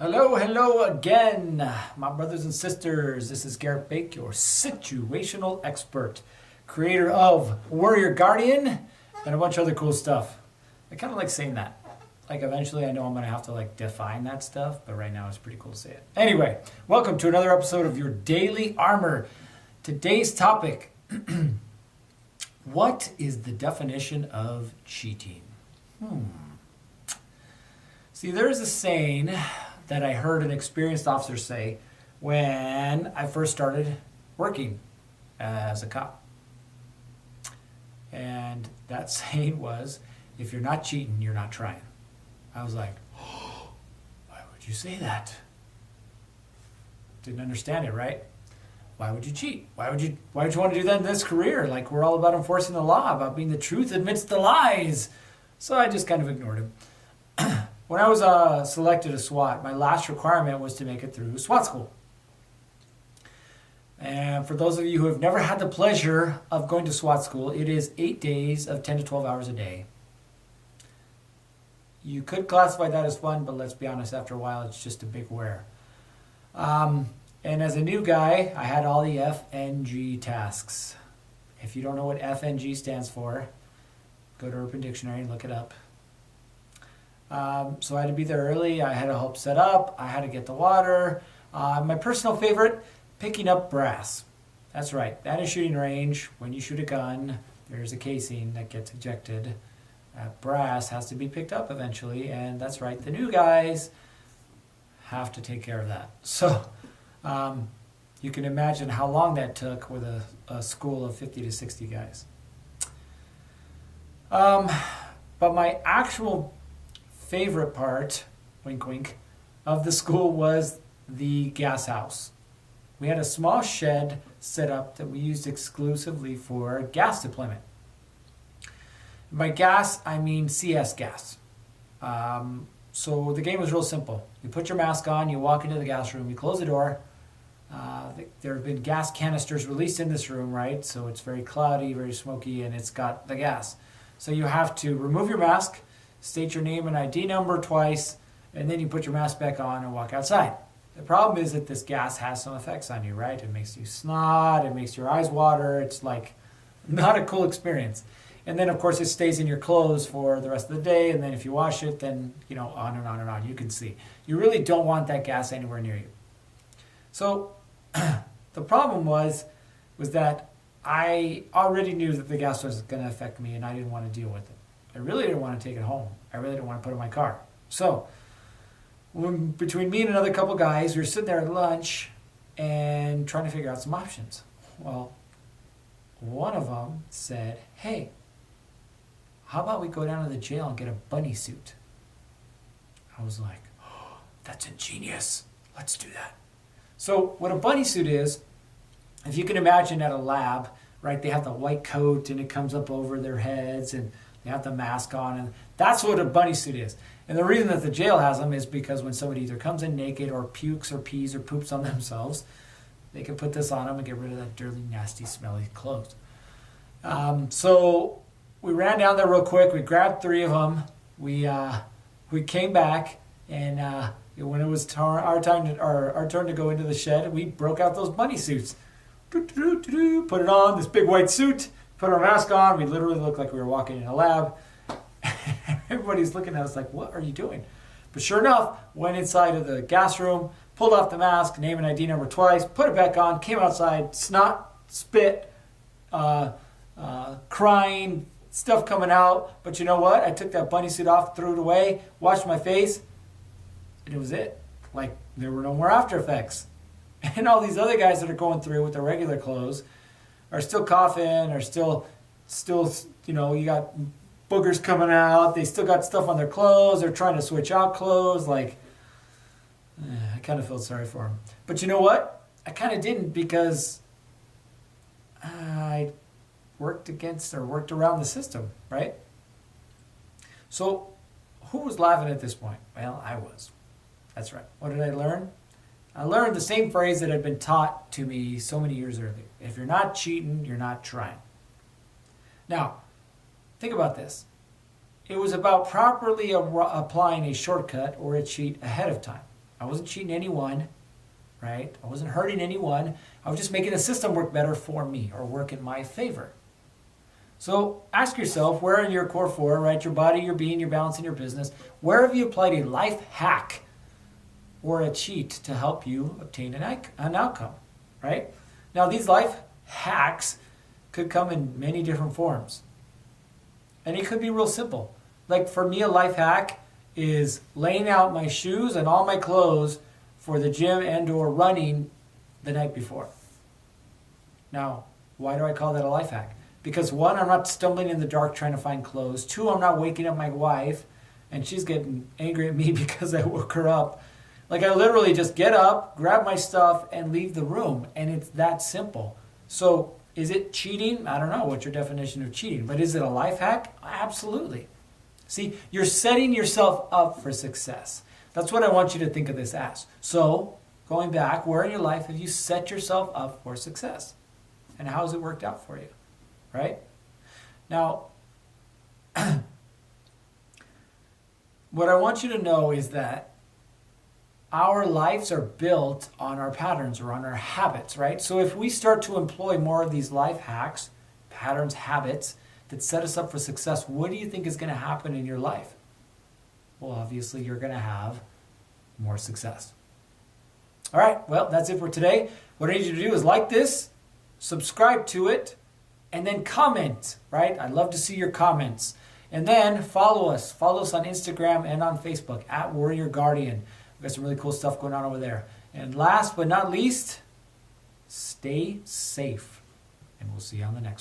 Hello again, my brothers and sisters. This is Gerritt Bake, your situational expert, creator of Warrior Guardian and a bunch of other cool stuff. I kind of like saying that. Like eventually I know I'm going to have to define that stuff, but right now it's pretty cool to say it. Anyway, welcome to another episode of Your Daily Armor. Today's topic, what is the definition of cheating? See, there's a saying that I heard an experienced officer say when I first started working as a cop. And that saying was, if you're not cheating, you're not trying. I was like, oh, why would you say that? Didn't understand it, right? Why would you cheat? Why would you want to do that in this career? Like, we're all about enforcing the law, about being the truth amidst the lies. So I just kind of ignored him. When I was selected as SWAT, my last requirement was to make it through SWAT school. And for those of you who have never had the pleasure of going to SWAT school, it is 8 days of 10 to 12 hours a day. You could classify that as fun, but let's be honest, after a while, it's just a big wear. And as a new guy, I had all the FNG tasks. If you don't know what FNG stands for, go to Urban Dictionary and look it up. So I had to be there early. I had to help set up. I had to get the water. My personal favorite, picking up brass. That's right. At a shooting range, when you shoot a gun, there's a casing that gets ejected. Brass has to be picked up eventually, and that's right. The new guys have to take care of that. So you can imagine how long that took with a school of 50 to 60 guys. But my actual favorite part, wink wink, of the school was the gas house. We had a small shed set up that we used exclusively for gas deployment. By gas, I mean CS gas. So the game was real simple. You put your mask on, you walk into the gas room, you close the door. There have been gas canisters released in this room, right? So it's very cloudy, very smoky, and it's got the gas. So you have to remove your mask, state your name and ID number twice, and then you put your mask back on and walk outside. The problem is that this gas has some effects on you, right? It makes you snot, it makes your eyes water. It's like not a cool experience. And then, of course, it stays in your clothes for the rest of the day, and then if you wash it, then, on and on and on. You can see. You really don't want that gas anywhere near you. So the problem was that I already knew that the gas was going to affect me, and I didn't want to deal with it. I really didn't want to take it home. I really didn't want to put it in my car. So between me and another couple guys, we were sitting there at lunch and trying to figure out some options. Well, one of them said, hey, how about we go down to the jail and get a bunny suit? I was like, oh, that's ingenious. Let's do that. So what a bunny suit is, if you can imagine at a lab, right, they have the white coat and it comes up over their heads and they have the mask on, and that's what a bunny suit is. And the reason that the jail has them is because when somebody either comes in naked or pukes or pees or poops on themselves, they can put this on them and get rid of that dirty, nasty, smelly clothes. So we ran down there real quick. We grabbed 3 of them. We came back, and when it was our turn to go into the shed, we broke out those bunny suits. Put it on, this big white suit. Put our mask on. We literally looked like we were walking in a lab. Everybody's looking at us like, what are you doing? But sure enough, went inside of the gas room, pulled off the mask, name and ID number twice, put it back on, came outside, snot, spit, crying, stuff coming out. But you know what? I took that bunny suit off, threw it away, washed my face, and it was it. Like, there were no more after effects. And all these other guys that are going through with their regular clothes are still coughing, are still, you got boogers coming out. They still got stuff on their clothes. They're trying to switch out clothes. I kind of felt sorry for them. But you know what? I kind of didn't, because I worked around the system, right? So who was laughing at this point? Well, I was. That's right. What did I learn? I learned the same phrase that had been taught to me so many years earlier. If you're not cheating, you're not trying. Now, think about this. It was about properly applying a shortcut or a cheat ahead of time. I wasn't cheating anyone, right? I wasn't hurting anyone. I was just making the system work better for me or work in my favor. So ask yourself, where in your core four, right? Your body, your being, your balance, and your business, where have you applied a life hack or a cheat to help you obtain an outcome, right? Now, these life hacks could come in many different forms. And it could be real simple. Like for me, a life hack is laying out my shoes and all my clothes for the gym and or running the night before. Now, why do I call that a life hack? Because one, I'm not stumbling in the dark trying to find clothes. Two, I'm not waking up my wife and she's getting angry at me because I woke her up. Like I literally just get up, grab my stuff, and leave the room. And it's that simple. So is it cheating? I don't know what's your definition of cheating. But is it a life hack? Absolutely. See, you're setting yourself up for success. That's what I want you to think of this as. So, going back, where in your life have you set yourself up for success? And how has it worked out for you? Right? Now, what I want you to know is that our lives are built on our patterns or on our habits, right? So if we start to employ more of these life hacks, patterns, habits that set us up for success, what do you think is going to happen in your life? Well, obviously, you're going to have more success. All right, well, that's it for today. What I need you to do is like this, subscribe to it, and then comment, right? I'd love to see your comments. And then follow us. Follow us on Instagram and on Facebook at Warrior Guardian. We've got some really cool stuff going on over there. And last but not least, stay safe. And we'll see you on the next one.